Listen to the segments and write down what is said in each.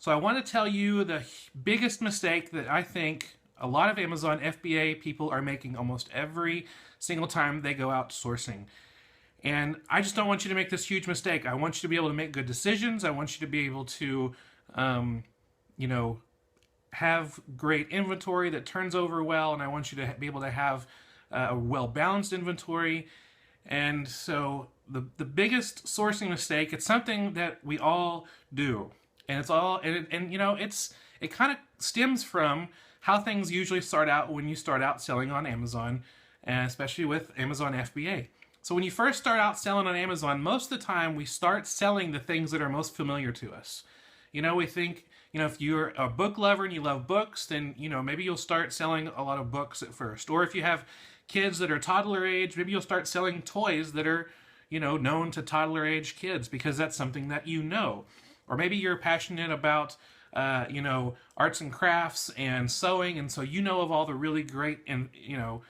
So I want to tell you the biggest mistake that I think a lot of Amazon FBA people are making almost every single time they go out sourcing. And I just don't want you to make this huge mistake. I want you to be able to make good decisions. I want you to be able to, you know, have great inventory that turns over well, and I want you to be able to have a well-balanced inventory. And so the biggest sourcing mistake, it's something that we all do. And it's all, and you know, it kind of stems from how things usually start out when you start out selling on Amazon, and especially with Amazon FBA. So when you first start out selling on Amazon, most of the time we start selling the things that are most familiar to us. You know, we think, you know, if you're a book lover and you love books, then, you know, maybe you'll start selling a lot of books at first. Or if you have kids that are toddler age, maybe you'll start selling toys that are, you know, known to toddler age kids because that's something that you know. Or maybe you're passionate about, you know, arts and crafts and sewing, and so you know of all the really great and, you know,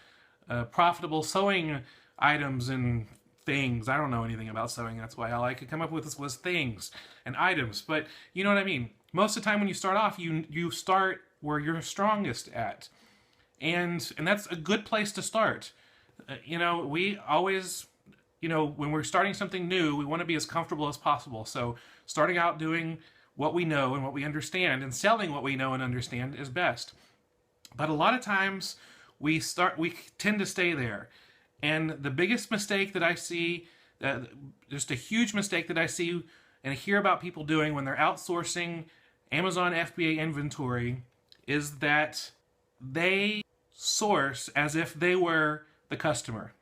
profitable sewing items and things. I don't know anything about sewing. That's why all I could come up with was things and items. But you know what I mean. Most of the time when you start off, you start where you're strongest at, and that's a good place to start. You know, we always, you know, when we're starting something new, we want to be as comfortable as possible. So starting out doing what we know and what we understand and selling what we know and understand is best. But a lot of times we tend to stay there. And the biggest mistake that I see, just a huge mistake that I see and hear about people doing when they're outsourcing Amazon FBA inventory, is that they source as if they were the customer.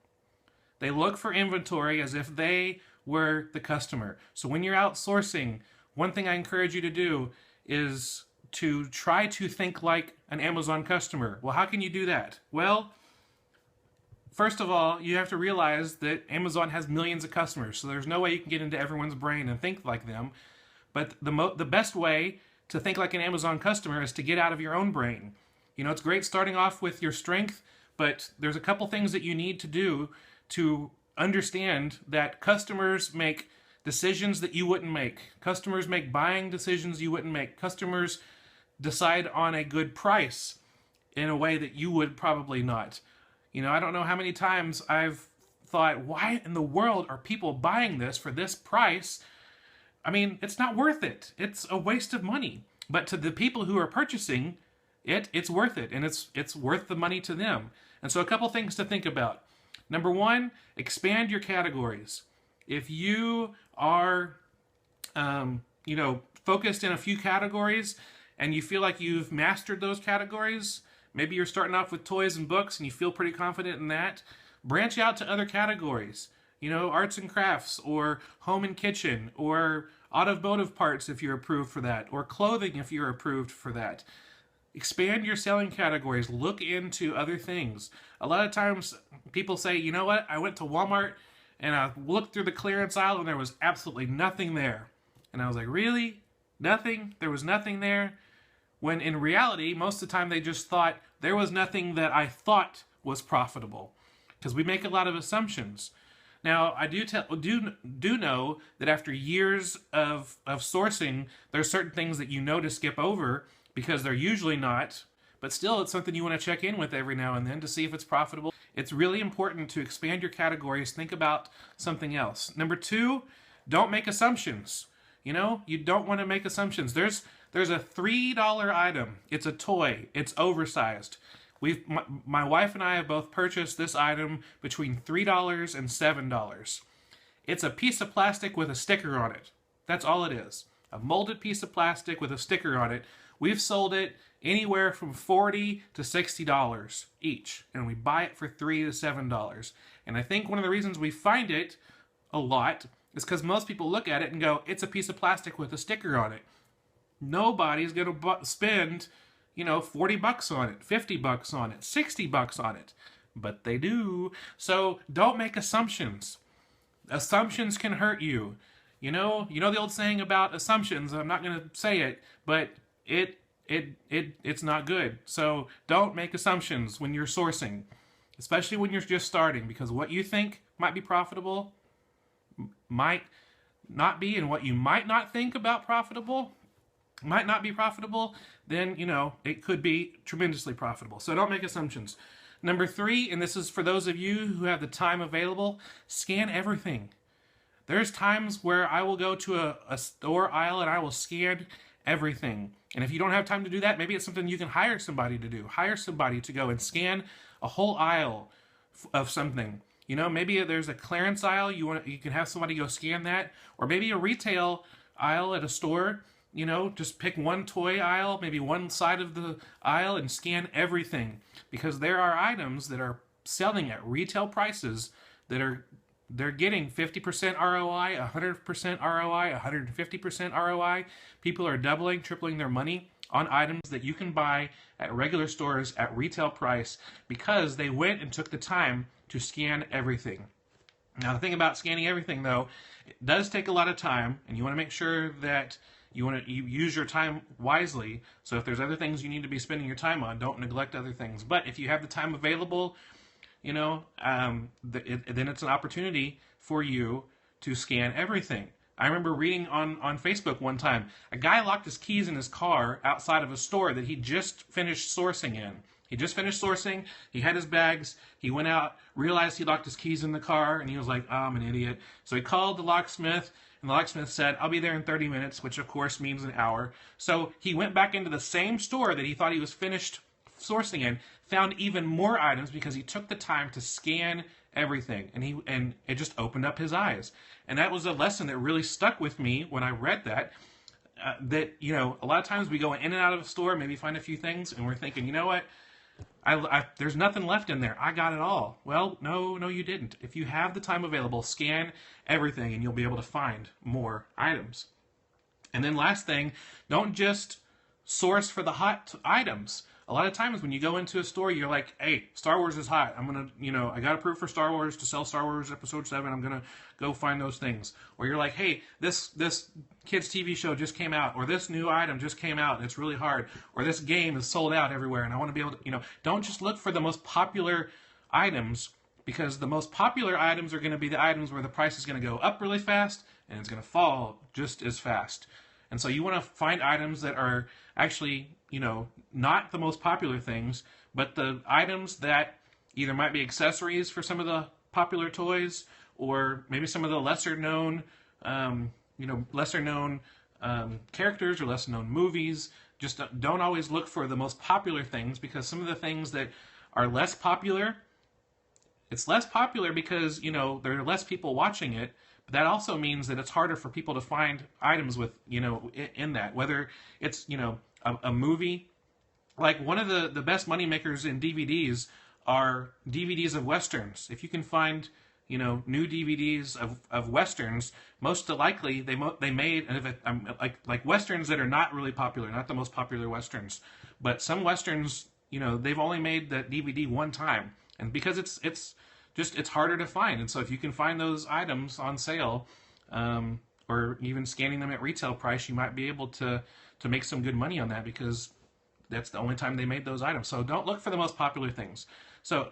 They look for inventory as if they were the customer. So when you're outsourcing, one thing I encourage you to do is to try to think like an Amazon customer. Well, how can you do that? Well, first of all, you have to realize that Amazon has millions of customers, so there's no way you can get into everyone's brain and think like them. But the best way to think like an Amazon customer is to get out of your own brain. You know, it's great starting off with your strength, but there's a couple things that you need to do to understand that customers make decisions that you wouldn't make. Customers make buying decisions you wouldn't make. Customers decide on a good price in a way that you would probably not. You know, I don't know how many times I've thought, why in the world are people buying this for this price? I mean, it's not worth it. It's a waste of money. But to the people who are purchasing it, it's worth it, and it's worth the money to them. And so a couple things to think about. Number one, expand your categories. If you are, you know, focused in a few categories and you feel like you've mastered those categories, maybe you're starting off with toys and books and you feel pretty confident in that, branch out to other categories. You know, arts and crafts, or home and kitchen, or automotive parts if you're approved for that, or clothing if you're approved for that. Expand your selling categories. Look into other things. A lot of times people say, you know what, I went to Walmart and I looked through the clearance aisle and there was absolutely nothing there. And I was like, really? Nothing? There was nothing there? When in reality, most of the time they just thought there was nothing that I thought was profitable. Because we make a lot of assumptions. Now, I do know that after years of sourcing, there's certain things that you know to skip over because they're usually not, but still it's something you want to check in with every now and then to see if it's profitable. It's really important to expand your categories. Think about something else. Number two, don't make assumptions. You know, you don't want to make assumptions. There's a $3 item. It's a toy. It's oversized. My wife and I have both purchased this item between $3 and $7. It's a piece of plastic with a sticker on it. That's all it is. A molded piece of plastic with a sticker on it. We've sold it anywhere from $40 to $60 each, and we buy it for $3 to $7. And I think one of the reasons we find it a lot is because most people look at it and go, it's a piece of plastic with a sticker on it. Nobody's going to spend, you know, $40 on it, $50 on it, $60 on it. But they do. So don't make assumptions. Assumptions can hurt you. You know the old saying about assumptions. I'm not going to say it, but it's not good. So don't make assumptions when you're sourcing, especially when you're just starting, because what you think might be profitable might not be, and what you might not think about profitable might not be profitable, then, it could be tremendously profitable. So don't make assumptions. Number 3, and this is for those of you who have the time available, scan everything. There's times where I will go to a store aisle and I will scan everything. And if you don't have time to do that, maybe it's something you can hire somebody to do. Hire somebody to go and scan a whole aisle of something. Maybe there's a clearance aisle, you can have somebody go scan that, or maybe a retail aisle at a store. Just pick one toy aisle, maybe one side of the aisle, and scan everything, because there are items that are selling at retail prices that they're getting 50% ROI, 100% ROI, 150% ROI. People are doubling, tripling their money on items that you can buy at regular stores at retail price because they went and took the time to scan everything. Now, the thing about scanning everything, though, it does take a lot of time, and you want to make sure that you use your time wisely. So if there's other things you need to be spending your time on, don't neglect other things. But if you have the time available, then it's an opportunity for you to scan everything. I remember reading on Facebook one time, a guy locked his keys in his car outside of a store that he just finished sourcing in. He just finished sourcing, he had his bags, he went out, realized he locked his keys in the car, and he was like, oh, I'm an idiot. So he called the locksmith, and the locksmith said, I'll be there in 30 minutes, which of course means an hour. So he went back into the same store that he thought he was finished sourcing in, found even more items because he took the time to scan everything, and it just opened up his eyes. And that was a lesson that really stuck with me when I read that. That a lot of times we go in and out of a store, maybe find a few things, and we're thinking, you know what? There's nothing left in there. I got it all. Well, no, you didn't. If you have the time available, scan everything, and you'll be able to find more items. And then last thing, don't just source for the hot items. A lot of times when you go into a store, you're like, hey, Star Wars is hot. I'm going to, I got approved for Star Wars to sell Star Wars Episode 7. I'm going to go find those things. Or you're like, hey, this kids TV show just came out. Or this new item just came out and it's really hard. Or this game is sold out everywhere and I want to be able to, don't just look for the most popular items, because the most popular items are going to be the items where the price is going to go up really fast and it's going to fall just as fast. And so you want to find items that are actually, not the most popular things, but the items that either might be accessories for some of the popular toys, or maybe some of the lesser known characters or lesser known movies. Just don't always look for the most popular things, because some of the things that are less popular, it's less popular because, there are less people watching it. But that also means that it's harder for people to find items with, in that. Whether it's, a movie. Like one of the best money makers in DVDs are DVDs of Westerns. If you can find, new DVDs of Westerns, most likely they made, like Westerns that are not really popular, not the most popular Westerns. But some Westerns, they've only made that DVD one time. And because it's harder to find. And so if you can find those items on sale, or even scanning them at retail price, you might be able to make some good money on that, because that's the only time they made those items. So don't look for the most popular things. So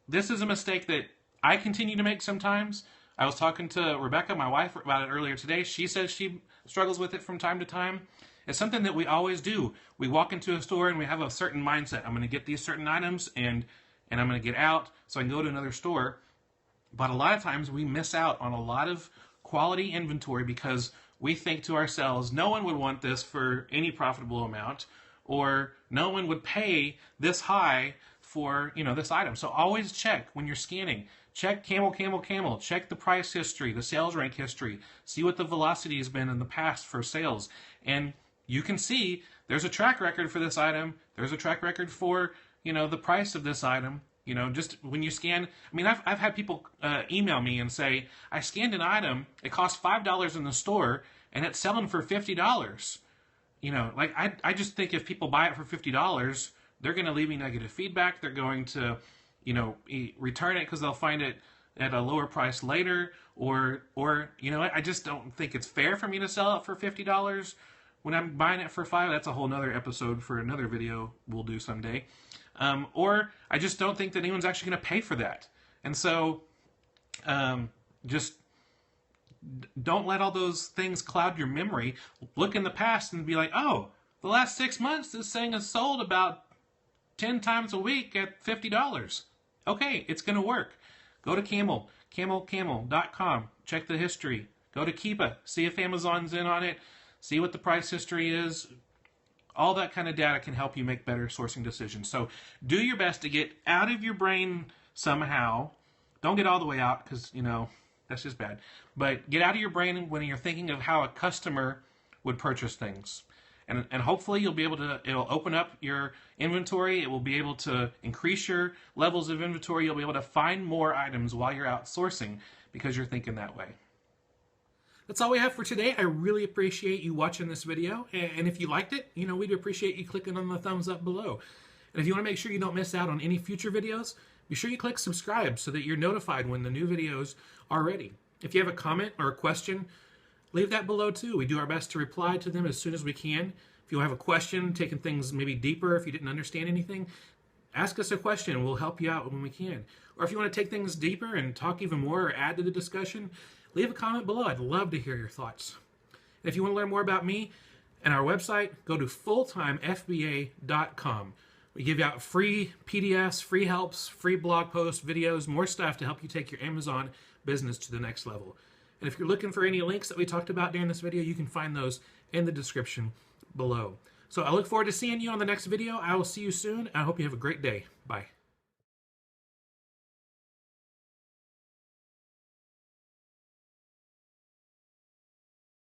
this is a mistake that I continue to make sometimes. I was talking to Rebecca, my wife, about it earlier today. She says she struggles with it from time to time. It's something that we always do. We walk into a store and we have a certain mindset. I'm going to get these certain items and I'm going to get out so I can go to another store. But a lot of times we miss out on a lot of quality inventory because we think to ourselves, no one would want this for any profitable amount, or no one would pay this high for, this item. So always check when you're scanning. Check camel, camel, camel. Check the price history, the sales rank history. See what the velocity has been in the past for sales. And you can see there's a track record for this item. There's a track record for, the price of this item. Just when you scan, I've had people email me and say, I scanned an item, it cost $5 in the store, and it's selling for $50. I just think if people buy it for $50, they're going to leave me negative feedback. They're going to, return it because they'll find it at a lower price later, or I just don't think it's fair for me to sell it for $50 when I'm buying it for $5. That's a whole nother episode for another video we'll do someday. Or I just don't think that anyone's actually going to pay for that. And so just don't let all those things cloud your memory. Look in the past and be like, oh, the last 6 months this thing has sold about 10 times a week at $50. Okay, it's going to work. Go to camel.com, check the history. Go to Kiba, see if Amazon's in on it, see what the price history is. All that kind of data can help you make better sourcing decisions. So do your best to get out of your brain somehow. Don't get all the way out because, that's just bad. But get out of your brain when you're thinking of how a customer would purchase things. And hopefully it'll open up your inventory. It will be able to increase your levels of inventory. You'll be able to find more items while you're out sourcing because you're thinking that way. That's all we have for today. I really appreciate you watching this video. And if you liked it, we'd appreciate you clicking on the thumbs up below. And if you want to make sure you don't miss out on any future videos, be sure you click subscribe so that you're notified when the new videos are ready. If you have a comment or a question, leave that below too. We do our best to reply to them as soon as we can. If you have a question, taking things maybe deeper, if you didn't understand anything, ask us a question and we'll help you out when we can. Or if you want to take things deeper and talk even more or add to the discussion, leave a comment below. I'd love to hear your thoughts. And if you want to learn more about me and our website, go to fulltimefba.com. We give out free PDFs, free helps, free blog posts, videos, more stuff to help you take your Amazon business to the next level. And if you're looking for any links that we talked about during this video, you can find those in the description below. So I look forward to seeing you on the next video. I will see you soon. I hope you have a great day. Bye.